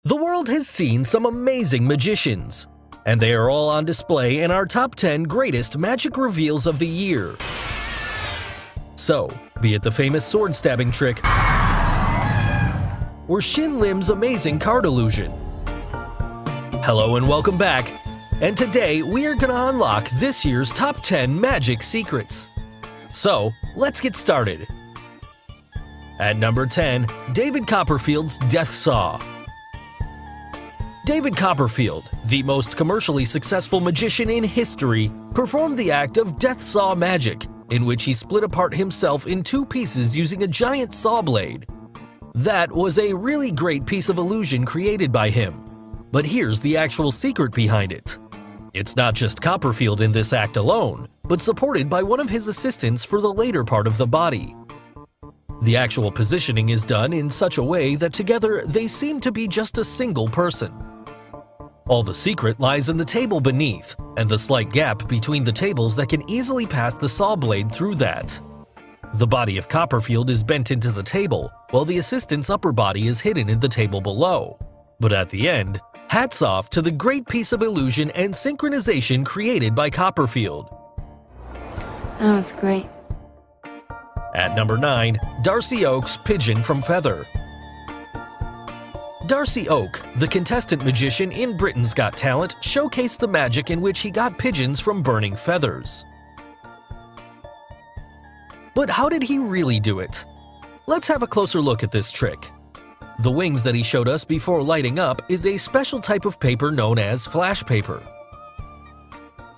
The world has seen some amazing magicians, and they are all on display in our top 10 greatest magic reveals of the year. So, be it the famous sword stabbing trick or Shin Lim's amazing card illusion. Hello and welcome back, and today we are gonna unlock this year's top 10 magic secrets. So, let's get started. At number 10, David Copperfield's Death Saw. David Copperfield, the most commercially successful magician in history, performed the act of death saw magic, in which he split apart himself in two pieces using a giant saw blade. That was a really great piece of illusion created by him. But here's the actual secret behind it. It's not just Copperfield in this act alone, but supported by one of his assistants for the later part of the body. The actual positioning is done in such a way that together they seem to be just a single person. All the secret lies in the table beneath, and the slight gap between the tables that can easily pass the saw blade through that. The body of Copperfield is bent into the table, while the assistant's upper body is hidden in the table below. But at the end, hats off to the great piece of illusion and synchronization created by Copperfield. That was great. At number 9, Darcy Oak's Pigeon from Feather. Darcy Oak, the contestant magician in Britain's Got Talent, showcased the magic in which he got pigeons from burning feathers. But how did he really do it? Let's have a closer look at this trick. The wings that he showed us before lighting up is a special type of paper known as flash paper.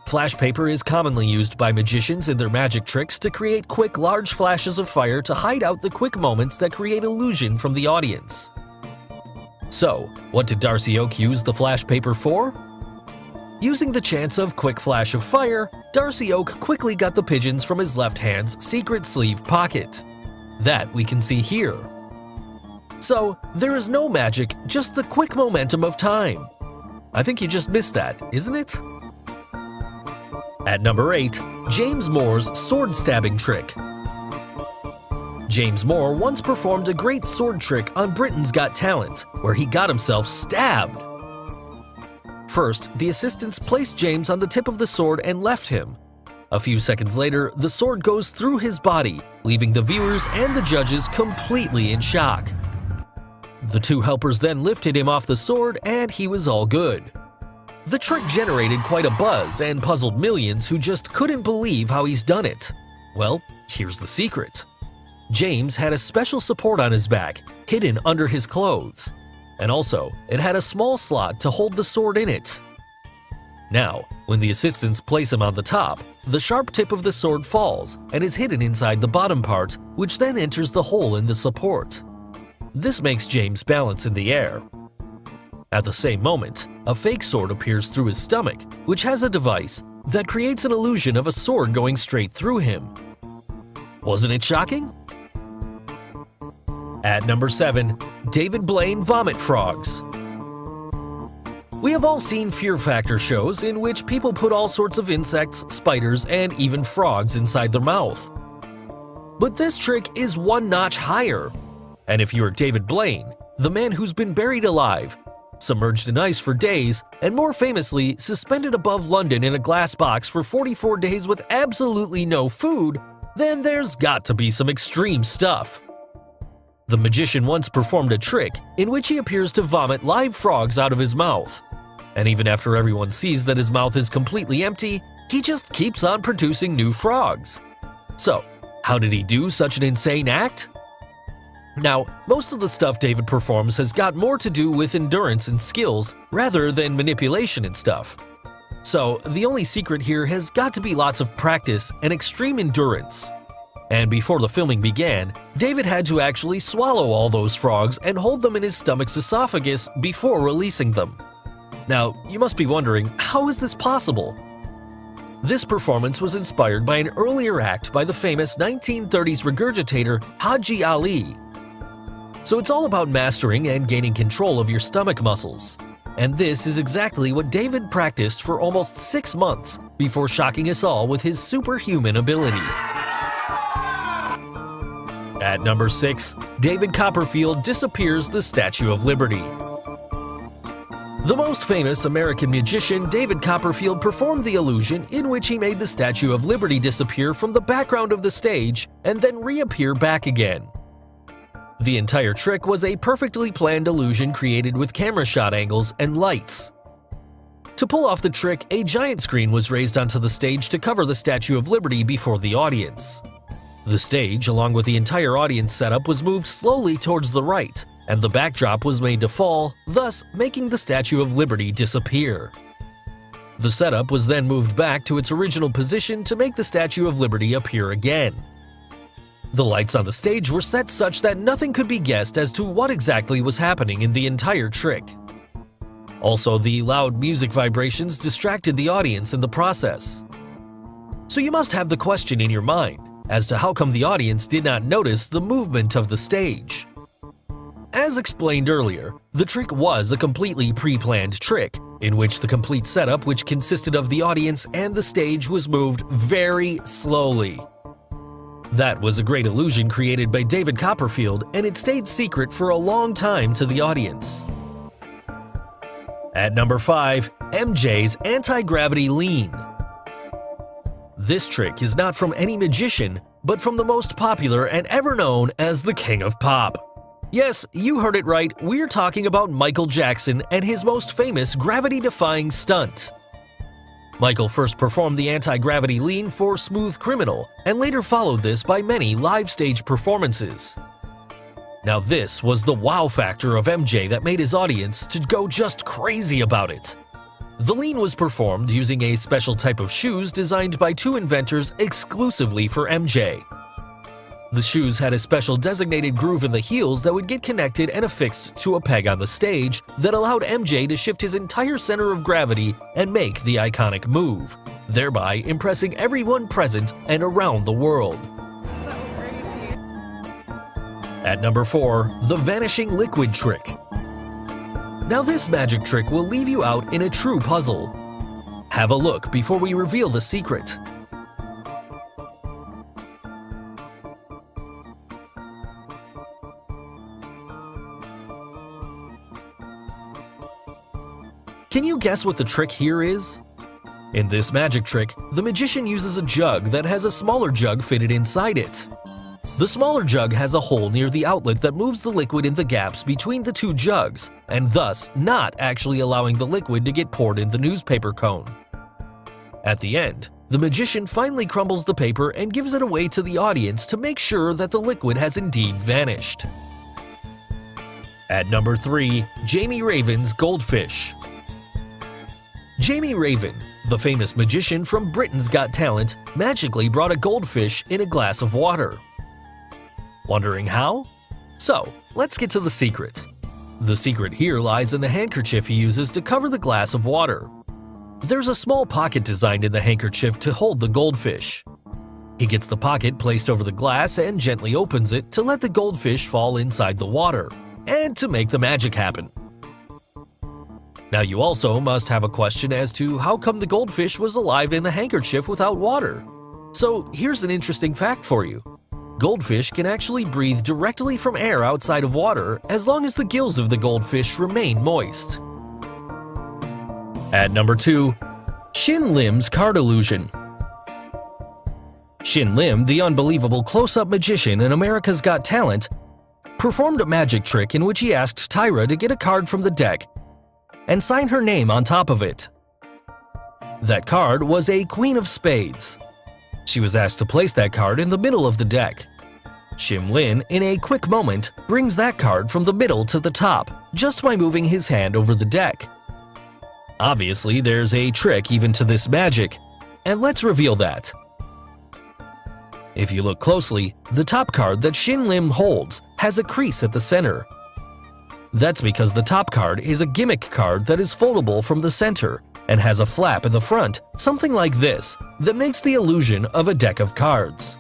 Flash paper is commonly used by magicians in their magic tricks to create quick, large flashes of fire to hide out the quick moments that create illusion from the audience. So, what did Darcy Oak use the flash paper for? Using the chance of quick flash of fire, Darcy Oak quickly got the pigeons from his left hand's secret sleeve pocket. That we can see here. So, there is no magic, just the quick momentum of time. I think you just missed that, isn't it? At number 8, James Moore's sword stabbing trick. James Moore once performed a great sword trick on Britain's Got Talent, where he got himself stabbed. First, the assistants placed James on the tip of the sword and left him. A few seconds later, the sword goes through his body, leaving the viewers and the judges completely in shock. The two helpers then lifted him off the sword and he was all good. The trick generated quite a buzz and puzzled millions who just couldn't believe how he's done it. Well, here's the secret. James had a special support on his back, hidden under his clothes. And also, it had a small slot to hold the sword in it. Now, when the assistants place him on the top, the sharp tip of the sword falls and is hidden inside the bottom part, which then enters the hole in the support. This makes James balance in the air. At the same moment, a fake sword appears through his stomach, which has a device that creates an illusion of a sword going straight through him. Wasn't it shocking? At number 7, David Blaine Vomit Frogs. We have all seen Fear Factor shows in which people put all sorts of insects, spiders, and even frogs inside their mouth. But this trick is one notch higher. And if you're David Blaine, the man who's been buried alive, submerged in ice for days, and more famously suspended above London in a glass box for 44 days with absolutely no food, then there's got to be some extreme stuff. The magician once performed a trick in which he appears to vomit live frogs out of his mouth. And even after everyone sees that his mouth is completely empty, he just keeps on producing new frogs. So, how did he do such an insane act? Now, most of the stuff David performs has got more to do with endurance and skills rather than manipulation and stuff. So, the only secret here has got to be lots of practice and extreme endurance. And before the filming began, David had to actually swallow all those frogs and hold them in his stomach's esophagus before releasing them. Now, you must be wondering, how is this possible? This performance was inspired by an earlier act by the famous 1930s regurgitator Haji Ali. So it's all about mastering and gaining control of your stomach muscles. And this is exactly what David practiced for almost 6 months before shocking us all with his superhuman ability. At number 6, David Copperfield disappears the Statue of Liberty. The most famous American magician David Copperfield performed the illusion in which he made the Statue of Liberty disappear from the background of the stage and then reappear back again. The entire trick was a perfectly planned illusion created with camera shot angles and lights. To pull off the trick, a giant screen was raised onto the stage to cover the Statue of Liberty before the audience. The stage, along with the entire audience setup, was moved slowly towards the right, and the backdrop was made to fall, thus making the Statue of Liberty disappear. The setup was then moved back to its original position to make the Statue of Liberty appear again. The lights on the stage were set such that nothing could be guessed as to what exactly was happening in the entire trick. Also, the loud music vibrations distracted the audience in the process. So you must have the question in your mind as to how come the audience did not notice the movement of the stage. As explained earlier, the trick was a completely pre-planned trick, in which the complete setup, which consisted of the audience and the stage, was moved very slowly. That was a great illusion created by David Copperfield, and it stayed secret for a long time to the audience. At number 5, MJ's Anti-Gravity Lean. This trick is not from any magician, but from the most popular and ever known as the King of Pop. Yes, you heard it right, we're talking about Michael Jackson and his most famous gravity-defying stunt. Michael first performed the anti-gravity lean for Smooth Criminal, and later followed this by many live stage performances. Now this was the wow factor of MJ that made his audience to go just crazy about it. The lean was performed using a special type of shoes designed by two inventors exclusively for MJ. The shoes had a special designated groove in the heels that would get connected and affixed to a peg on the stage that allowed MJ to shift his entire center of gravity and make the iconic move, thereby impressing everyone present and around the world. So crazy. At number 4, the Vanishing Liquid Trick. Now this magic trick will leave you out in a true puzzle. Have a look before we reveal the secret. Can you guess what the trick here is? In this magic trick, the magician uses a jug that has a smaller jug fitted inside it. The smaller jug has a hole near the outlet that moves the liquid in the gaps between the two jugs, and thus not actually allowing the liquid to get poured in the newspaper cone. At the end, the magician finally crumbles the paper and gives it away to the audience to make sure that the liquid has indeed vanished. At number 3, Jamie Raven's Goldfish. Jamie Raven, the famous magician from Britain's Got Talent, magically brought a goldfish in a glass of water. Wondering how? So, let's get to the secret. The secret here lies in the handkerchief he uses to cover the glass of water. There's a small pocket designed in the handkerchief to hold the goldfish. He gets the pocket placed over the glass and gently opens it to let the goldfish fall inside the water, and to make the magic happen. Now you also must have a question as to how come the goldfish was alive in the handkerchief without water. So here's an interesting fact for you. Goldfish can actually breathe directly from air outside of water as long as the gills of the goldfish remain moist. At number 2, Shin Lim's Card Illusion. Shin Lim, the unbelievable close-up magician in America's Got Talent, performed a magic trick in which he asked Tyra to get a card from the deck and sign her name on top of it. That card was a Queen of Spades. She was asked to place that card in the middle of the deck. Shin Lim, in a quick moment, brings that card from the middle to the top, just by moving his hand over the deck. Obviously, there's a trick even to this magic, and let's reveal that. If you look closely, the top card that Shin Lim holds has a crease at the center. That's because the top card is a gimmick card that is foldable from the center and has a flap in the front, something like this, that makes the illusion of a deck of cards.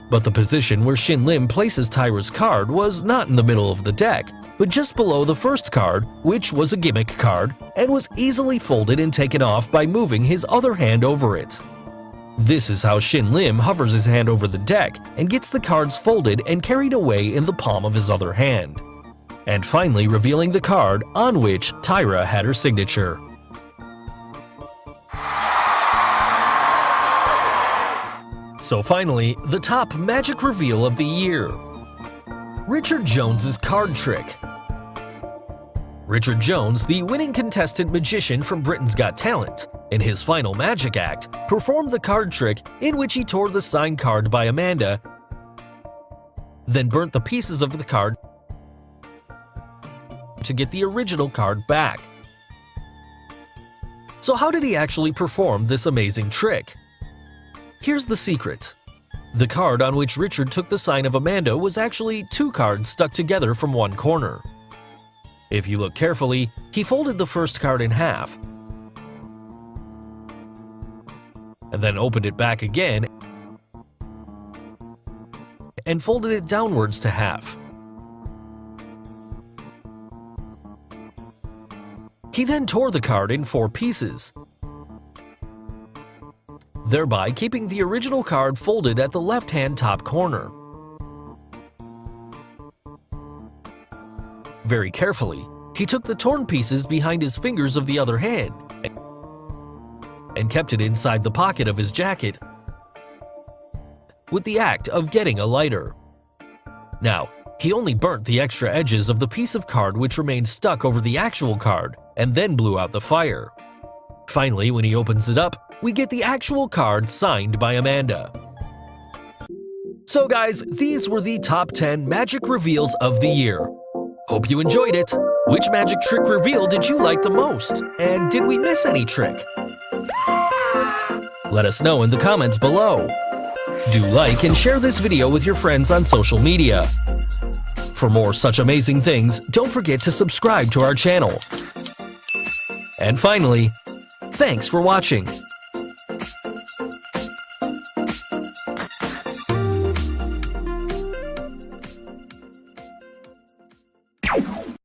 But the position where Shin Lim places Tyra's card was not in the middle of the deck, but just below the first card, which was a gimmick card, and was easily folded and taken off by moving his other hand over it. This is how Shin Lim hovers his hand over the deck and gets the cards folded and carried away in the palm of his other hand. and finally revealing the card on which Tyra had her signature. So finally, the top magic reveal of the year. Richard Jones's card trick. Richard Jones, the winning contestant magician from Britain's Got Talent, in his final magic act, performed the card trick in which he tore the signed card by Amanda, then burnt the pieces of the card to get the original card back. So how did he actually perform this amazing trick? Here's the secret. The card on which Richard took the sign of Amanda was actually two cards stuck together from one corner. If you look carefully, he folded the first card in half, and then opened it back again and folded it downwards to half. He then tore the card in 4 pieces, thereby keeping the original card folded at the left-hand top corner. Very carefully, he took the torn pieces behind his fingers of the other hand and kept it inside the pocket of his jacket with the act of getting a lighter. Now, he only burnt the extra edges of the piece of card which remained stuck over the actual card and then blew out the fire. Finally, when he opens it up, we get the actual card signed by Amanda. So guys, these were the top 10 magic reveals of the year. Hope you enjoyed it. Which magic trick reveal did you like the most? And did we miss any trick? Let us know in the comments below. Do like and share this video with your friends on social media. For more such amazing things, don't forget to subscribe to our channel. And finally, thanks for watching. You